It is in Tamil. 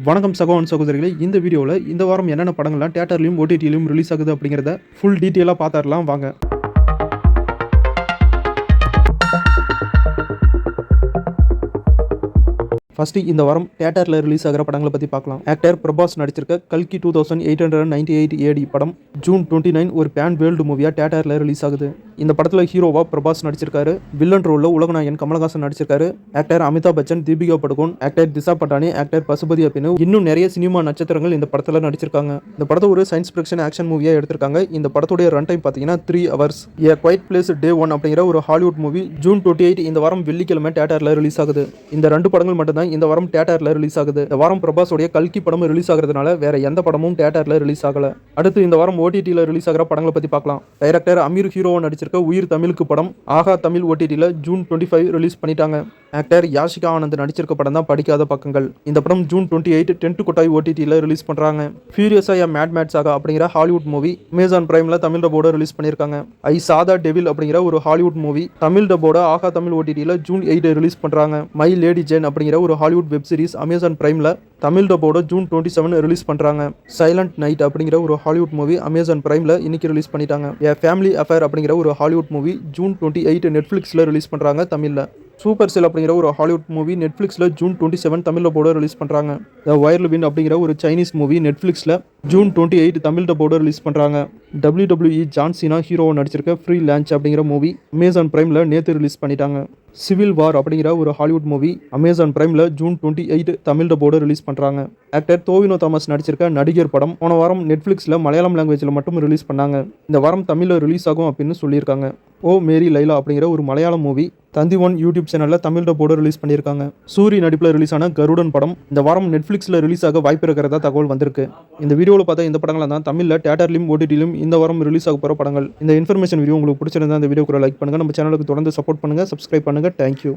வணக்கம் சகோதரன் சகோதரிகளே, இந்த வீடியோவில் இந்த வாரம் என்னென்ன படங்கள்லாம் தியேட்டர்லையும் ஓடிடிலையும் ரிலீஸ் ஆகுது அப்படிங்கிறத ஃபுல் டீட்டெயிலாக பார்த்துடலாம் வாங்க. ஃபர்ஸ்ட் இந்த வாரம் தியேட்டரில் ரிலீஸ் ஆகிற படங்களை பற்றி பார்க்கலாம். ஆக்டர் பிரபாஸ் நடிச்சிருக்க கல்கி 2898 AD படம் ஜூன் 29 ஒரு பேன் வேர்ல்டு மூவியாக தியேட்டரில் ரிலீஸ் ஆகுது. இந்த படத்தில் ஹீரோவா பிரபாஸ் நடிச்சிருக்காரு. வில்லன் ரோலில் உலகநாயகன் கமலஹாசன் நடிச்சிருக்காரு. ஆக்டர் அமிதாப் பச்சன், தீபிகா படுகோன், ஆக்டர் திசா பட்டானி, ஆக்டர் பசுபதி அப்படின்னு இன்னும் நிறைய சினிமா நட்சத்திரங்கள் இந்த படத்தில் நடிச்சிருக்காங்க. இந்த படத்தை ஒரு சயின்ஸ் ஃபிக்ஷன் ஆக்ஷன் மூவியாக எடுத்திருக்காங்க. இந்த படத்துடைய ரன் டைம் பார்த்தீங்கன்னா 3 hours. A Quiet Place Day 1 அப்படிங்கிற ஒரு ஹாலிவுட் மூவி ஜூன் 28 இந்த வாரம் வெள்ளிக்கிழமை தியேட்டரில் ரிலீஸ் ஆகுது. இந்த 2 படங்கள் மட்டும்தான் இந்த வாரம் தியேட்டர்ல ரிலீஸ் ஆகுது. இந்த வாரம் பிரபாஸோடைய கல்கி படம் ரிலீஸ் ஆகிறதுனால வேற எந்த படமும் தியேட்டர்ல ரிலீஸ் ஆகல. அடுத்து இந்த வாரம் ஓடிடியில் ரிலீஸ் ஆகிற படங்களை பத்தி பார்க்கலாம். டைரக்டர் அமீர் ஹீரோவா நடிச்சிருக்க உயிர் தமிழுக்கு படம் ஆகா தமிழ் ஓடிடியில் ஜூன் 25 ரிலீஸ் பண்ணிட்டாங்க. ஆக்டர் யாஷிகா ஆனந்த் நடிச்சிருக்க படம் தான் படிக்காத பக்கங்கள். இந்த படம் ஜூன் 28 டென்ட் கொட்டாய் ஓடிடியில் ரிலீஸ் பண்றாங்க. ஃபியூரியஸா யா மேட் மேட் சாகா அப்படிங்கிற ஹாலிவுட் மூவி அமேசான் பிரைம்ல தமிழ் டப்போட ரிலீஸ் பண்ணிருக்காங்க. ஐ சாதா டெவில் அப்படிங்கிற ஒரு ஹாலிவுட் மூவி தமிழ் டப்போட ஆகா தமிழ் ஓடிடியில் ஜூன் 8 ரிலீஸ் பண்றாங்க. மை லேடி ஜேன் அப்படிங்கிற ஒரு ஹாலிவுட் வெப் சீரிஸ் அமேசான் பிரைம்ல தமிழ் டப்போட ஜூன் 27 ரிலீஸ் பண்றாங்க. சைலண்ட் நைட் அப்படிங்கிற ஒரு ஹாலிவுட் மூவி அமேசான் பிரைம்ல இன்னைக்கு ரிலீஸ் பண்ணிட்டாங்க. ஏ ஃபேமிலி அஃபேர் அப்படிங்கிற ஒரு ஹாலிவுட் மூவி ஜூன் 28 நெட்ஃபிளிக்ஸ்ல ரிலீஸ் பண்றாங்க தமிழ்ல. சூப்பர் செல் அப்படிங்கிற ஒரு ஹாலிவுட் மூவி நெட்ஃபிளிக்ஸில் ஜூன் 27 தமிழ் டப்போட ரிலீஸ் பண்ணுறாங்க. த வயர்ல் வின் அப்படிங்கிற ஒரு சைனீஸ் மூவி நெட்ஃபிளிக்ஸில் ஜூன் 28 தமிழ் டப்போட ரிலீஸ் பண்ணுறாங்க. WWE ஜான் சீனா ஹீரோவை நடிச்சிருக்க ஃப்ரீ லான்ச் அப்படிங்கிற மூவி அமேசான் பிரைமில் நேற்று ரிலீஸ் பண்ணிட்டாங்க. சிவில் வார் அப்படிங்கிற ஒரு ஹாலிவுட் மூவி அமேசான் பிரைமில் ஜூன் 28 தமிழ் டப்போட ரிலீஸ் பண்ணுறாங்க. ஆக்டர் டோவினோ தாமஸ் நடிச்சிருக்க நடிகர் படம் போன வாரம் நெட்ஃபிளிக்ஸில் மலையாளம் லாங்குவேஜில் மட்டும் ரிலீஸ் பண்ணாங்க. இந்த வாரம் தமிழில் ரிலீஸ் ஆகும் அப்படின்னு சொல்லியிருக்காங்க. ஓ மேரி லைலா அப்படிங்கிற ஒரு மலையாளம் மூவி தந்தி ஒன் யூடியூப் சேனலில் தமிழ் டப்போட ரிலீஸ் பண்ணியிருக்காங்க. சூரி நடிப்பில் ரிலீஸ் ஆன கருடன் படம் இந்த வாரம் நெட்ஃபிளிக்ஸில் ரிலீஸ் ஆக வாய்ப்பு இருக்கிறதா தகவல் வந்திருக்கு. இந்த வீடியோவில் பார்த்தா இந்த படங்கள் தான் தமிழில் தியேட்டர்லையும் ஓடிடிலையும் இந்த வாரம் ரிலீஸ் ஆக போகிற படங்கள். இந்த இன்ஃபர்மேஷன் வீடியோ உங்களுக்கு பிடிச்சிருந்தா இந்த வீடியோக்கு லைக் பண்ணுங்கள். நம்ம சேனலுக்கு தொடர்ந்து சப்போர்ட் பண்ணுங்கள், சப்ஸ்கிரைப் பண்ணுங்கள். தேங்க்யூ.